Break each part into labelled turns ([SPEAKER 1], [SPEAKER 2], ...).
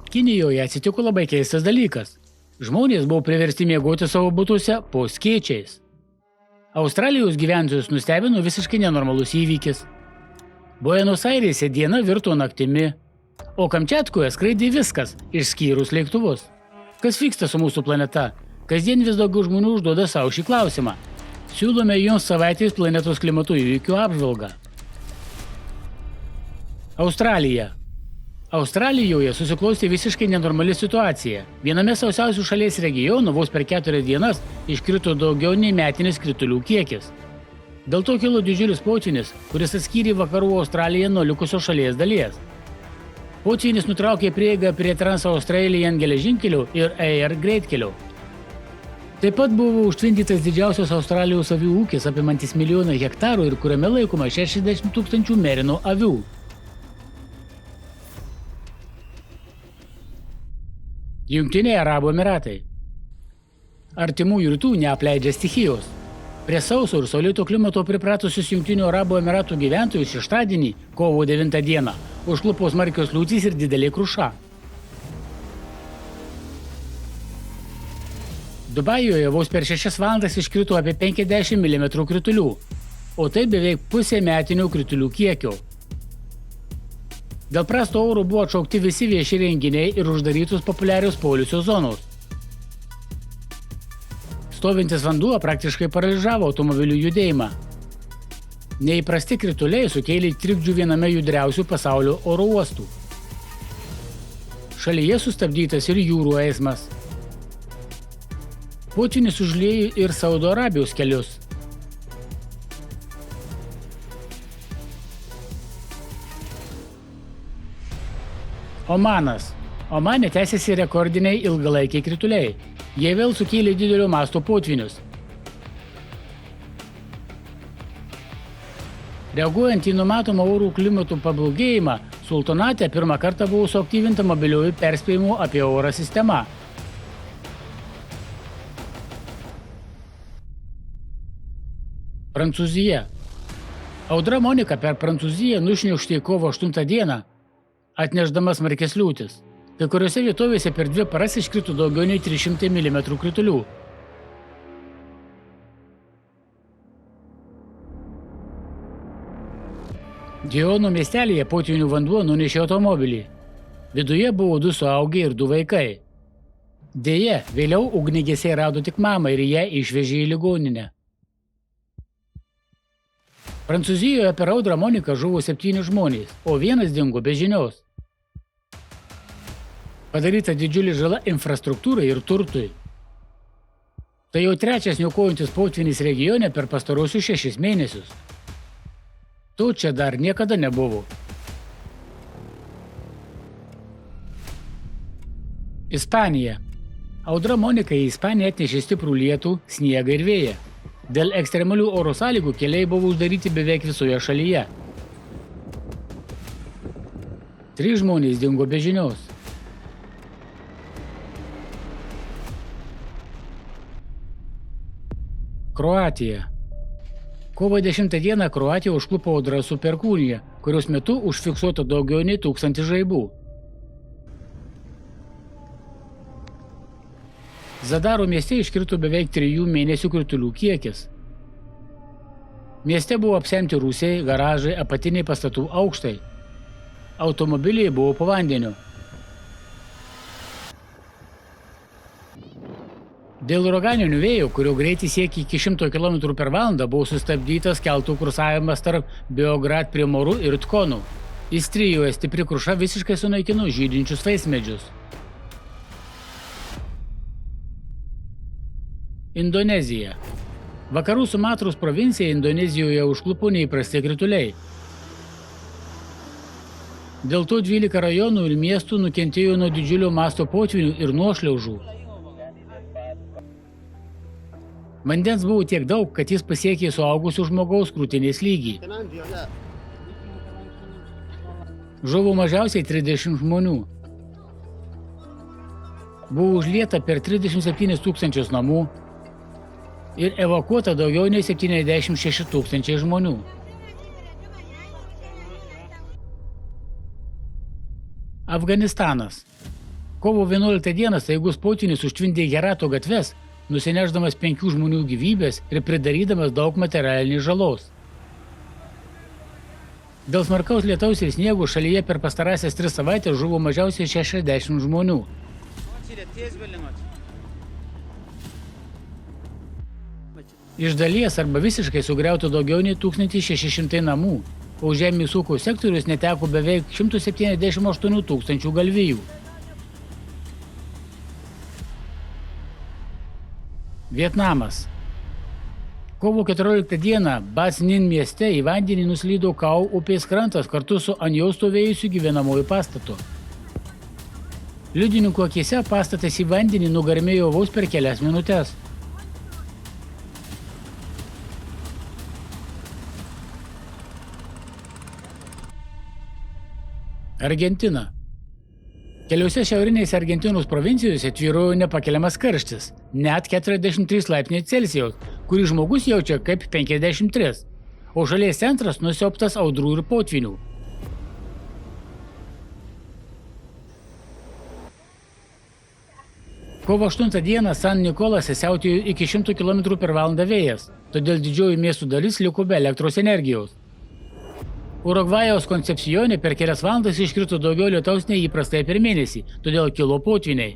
[SPEAKER 1] Kinijoje atsitiko labai keistas dalykas. Žmonės buvo priversti miegoti savo butuose po skėčiais. Australijos gyventojus nustebino visiškai nenormalus įvykis. Buenos Airėse diena virto naktimi, o Kamčiatkoje skraidė viskas, išskyrus lėktuvus. Kas vyksta su mūsų planeta? Kasdien vis daugiau žmonių užduoda savo šį klausimą. Siūlome jums savaitės planetos klimato įvykių apžvalgą. Australija. Australijoje susiklostė visiškai nenormali situacija. Viename sausiausių šalies regionų vos per 4 dienas iškrito daugiau nei metinis kritulių kiekis. Dėl to kilo didžiulis potvynis, kuris atskyrė vakarų Australiją nuo likusios šalies dalies. Potvynis nutraukė prieigą prie Trans-Australian geležinkelio ir Air greitkelio. Taip pat buvo užtvindytas didžiausios Australijos avių ūkis apimantis milijoną hektarų ir kuriame laikoma 60 000 merino avių. Jungtiniai Arabų Emiratai. Artimųjų rytų neapleidžia stichijos. Prie sauso ir saulėto klimato pripratusius Jungtinių Arabų Emiratų gyventojus šeštadienį, kovo 9 dieną, užklupo smarkios liūtys ir didelė kruša. Dubajuje vos per 6 valandas iškrito apie 50 mm kritulių, o tai beveik pusė metinių kritulių kiekio. Dėl prasto oro buvo atšaukti visi vieši renginiai ir uždarytos populiarios poilsio zonos. Stovintis vanduo praktiškai paralyžavo automobilių judėjimą. Neįprasti krituliai sukėlė trikdžių viename judriausių pasaulio oro uostų. Šalyje sustabdytas ir jūrų eismas. Potvynis užliejo ir Saudo Arabijos kelius. Omanas. Omane tęsiasi rekordiniai ilgalaikiai krituliai. Jie vėl sukėlė didelio masto potvynius. Reaguojant į numatomą orų klimato pablogėjimą, sultonate pirmą kartą buvo suaktyvinta mobilioji perspėjimų apie orą sistema. Prancūzija. Audra Monika per Prancūziją nušniokštė kovo 8 dieną, atnešdamas smarkias liūtis. Kai kuriuose vietovėse per 2 paras iškrito daugiau nei 300 mm kritulių. Diono miestelyje potvynių vanduo nunešė automobilį. Viduje buvo 2 suaugę ir 2 vaikai. Deja, vėliau ugniagesiai rado tik mamą ir ją išvežė į ligoninę. Prancūzijoje per audrą Moniką žuvo 7 žmonės, o 1 dingo be žinios. Padaryta didžiulė žala infrastruktūrai ir turtui. Tai jau 3 niokojantis potvynis regione per pastarosius 6 mėnesius. To čia dar niekada nebuvo. Ispanija. Audra Monika į Ispaniją atnešė stiprų lietų, sniegą ir vėją. Dėl ekstremalių oro sąlygų keliai buvo uždaryti beveik visoje šalyje. 3 žmonės dingo be žinios. Kroatija. Kovo 10 dieną Kroatija užklupo audra su perkūnija, kurios metu užfiksuota daugiau nei 1000 žaibų. Zadaro mieste iškrito beveik 3 mėnesių kritulių kiekis. Mieste buvo apsemti rūsiai, garažai, apatiniai pastatų aukštai. Automobiliai buvo po vandeniu. Dėl uraganinių vėjų, kurio greitis siekia iki 100 km per valandą, buvo sustabdytas keltų kursavimas tarp Beograd prie Morų ir Tkonų. Istrijoje stipri kruša visiškai sunaikino žydinčius vaismedžius. Indonezija. Vakarų Sumatros provincija Indonezijoje užklupo neįprasti krituliai. Dėl to 12 rajonų ir miestų nukentėjo nuo didžiulio masto potvynių ir nuošliaužų. Vandens buvo tiek daug, kad jis pasiekė suaugusių žmogaus krūtinės lygį. Žuvo mažiausiai 30 žmonių. Buvo užlieta per 37 000 namų ir evakuota daugiau nei 76 000 žmonių. Afganistanas. Kovo 11 dieną staigus potvynis užtvindė Herato gatves, nusinešdamas 5 žmonių gyvybės ir pridarydamas daug materialinės žalos. Dėl smarkaus lietaus ir sniego šalyje per pastarąsias 3 savaitės žuvo mažiausiai 60 žmonių. Iš dalies arba visiškai sugriauta daugiau nei 1600 namų, o žemės ūkio sektorius neteko beveik 178 tūkstančių galvijų. Vietnamas. Kovo 14 dieną Bac Ninh mieste į vandenį nuslydo Kau upės krantas kartu su ant jo stovėjusiu gyvenamuoju pastatu. Liudininkų akyse pastatas į vandenį nugarmėjo vos per kelias minutes. Argentina. Keliose šiaurinėse Argentinos provincijose tvyrojo nepakeliamas karštis, net 43 laipsniai Celsijaus, kurį žmogus jaučia kaip 53, o šalies centras nusiaubtas audrų ir potvynių. Kovo 8 dieną San Nikolase siautėjo iki 100 km/h vėjas, todėl didžioji miestų dalis liko be elektros energijos. Urugvajaus Konsepsione per kelias valandas iškrito daugiau lietaus nei įprastai per mėnesį, todėl kilo potvyniai.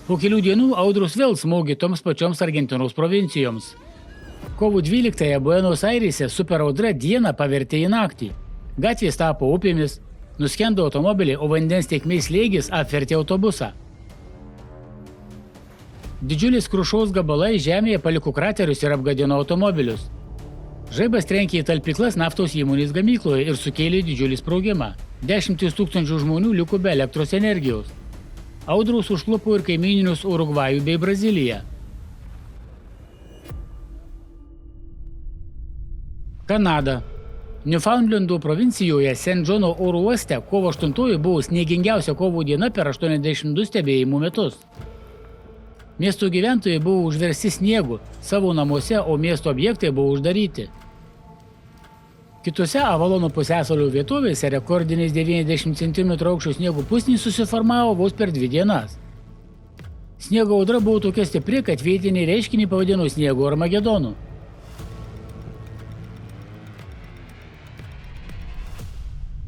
[SPEAKER 1] Po kelių dienų audros vėl smogė toms pačioms Argentinos provincijoms. Kovo 12-ąją Buenos Airėse superaudra dieną pavertė į naktį. Gatvės tapo upėmis, nuskendo automobiliai, o vandens tėkmės slėgis apvertė autobusą. Didžiulis krušos gabalai žemėje paliko kraterius ir apgadino automobilius. Žaibas trenkė į talpyklas naftos įmonės gamykloje ir sukėlė didžiulį sprogimą. 10 tūkstančių žmonių liko be elektros energijos. Audros užklupo ir kaimyninius Urugvajų bei Braziliją. Kanada. Newfoundlando provincijoje St. Johno oro uoste kovo 8 buvo sniegingiausia kovo diena per 82 stebėjimų metus. Miesto gyventojai buvo užversti sniegu savo namuose, o miesto objektai buvo uždaryti. Kitose Avalono pusiasalio vietovėse rekordiniais 90 cm aukščio sniego pusnys susiformavo vos per 2 dienas. Sniego audra buvo tokia stipri, kad vietiniai reiškinį pavadino sniego Armagedonu.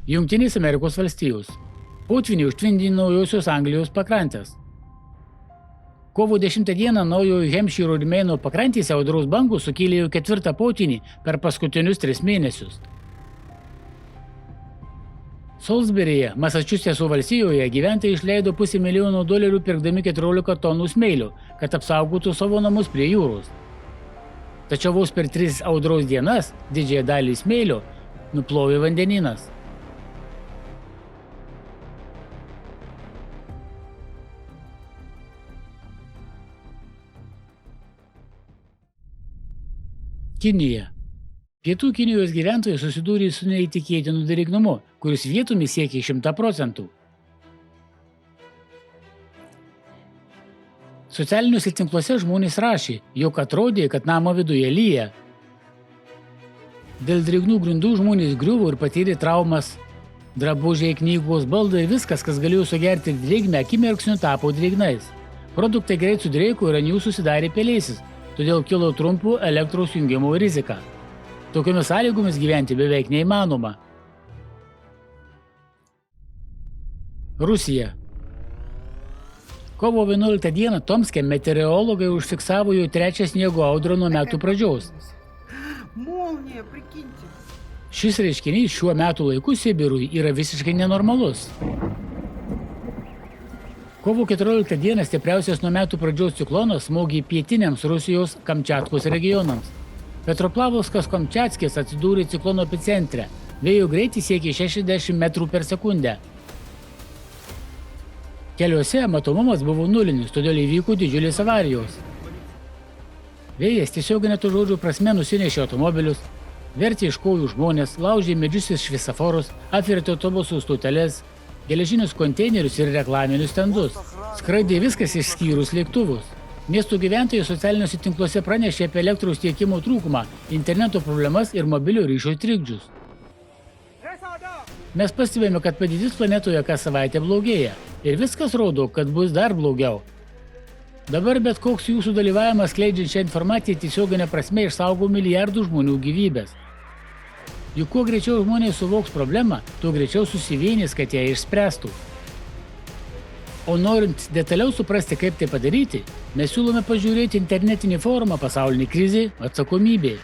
[SPEAKER 1] Jungtinės Amerikos valstijos. Potvyniai užtvindė Naujosios Anglijos pakrantės. Kovo 10 dieną Naujojo Hempšyro ir Meino pakrantėse audros bangos sukėlė jau 4. potvynį per paskutinius 3 mėnesius. Salisburyje, Masačusetso valstijoje gyventojai išleido $500 000 pirkdami 14 tonų smėlio, kad apsaugotų savo namus prie jūros. Tačiau vos per 3 audros dienas didžiąją dalį smėlio nuplovė vandenynas. Kinija. Pietų Kinijos gyventojai susidūrė su neįtikėtinu drėgnumu, kuris vietomis siekia 100%. Socialiniuose tinkluose žmonės rašė, jog atrodė, kad namo viduje lyja. Dėl drėgnų grindų žmonės griuvo ir patyrė traumas. Drabužiai, knygos, baldai, viskas, kas galėjo sugerti drėgmę, akimirksniu tapo drėgnais. Produktai greit sudrėko ir ant jų susidarė pelėsis, todėl kilo trumpų elektros jungimo rizika. Tokiomis sąlygomis gyventi beveik neįmanoma. Rusija. Kovo 11 dieną Tomske meteorologai užfiksavo jau 3 sniego audrą nuo metų pradžios. Šis reiškinys šiuo metų laiku Sibirui yra visiškai nenormalus. Kovo 14 dieną stipriausias nuo metų pradžios ciklonas smogė pietiniams Rusijos Kamčiatkos regionams. Petroplavskas Kamčiatskis atsidūrė ciklono epicentre. Vėjo greitis siekė 60 metrų per sekundę. Keliuose matomumas buvo nulinis, todėl įvyko didžiulės avarijos. Vėjas tiesiogine to žodžio prasme nusinešė automobilius, vertė iš kojų žmonės, laužė medžius ir šviesoforus, apvertė autobusų stoteles, geležinius konteinerius ir reklaminius stendus. Skraidė viskas išskyrus lėktuvus. Miestų gyventojai socialiniuose tinkluose pranešė apie elektros tiekimo trūkumą, interneto problemas ir mobilio ryšio trikdžius. Mes pastebėjome, kad padėtis planetoje kas savaitę blogėja. Ir viskas rodo, kad bus dar blogiau. Dabar bet koks jūsų dalyvavimas skleidžiant šią informaciją tiesioginė prasme išsaugo milijardų žmonių gyvybės. Juk kuo greičiau žmonės suvoks problemą, tuo greičiau susivienys, kad ją išspręstų. O norint detaliau suprasti, kaip tai padaryti, mes siūlome pažiūrėti internetinį forumą Pasaulinė krizė – atsakomybė.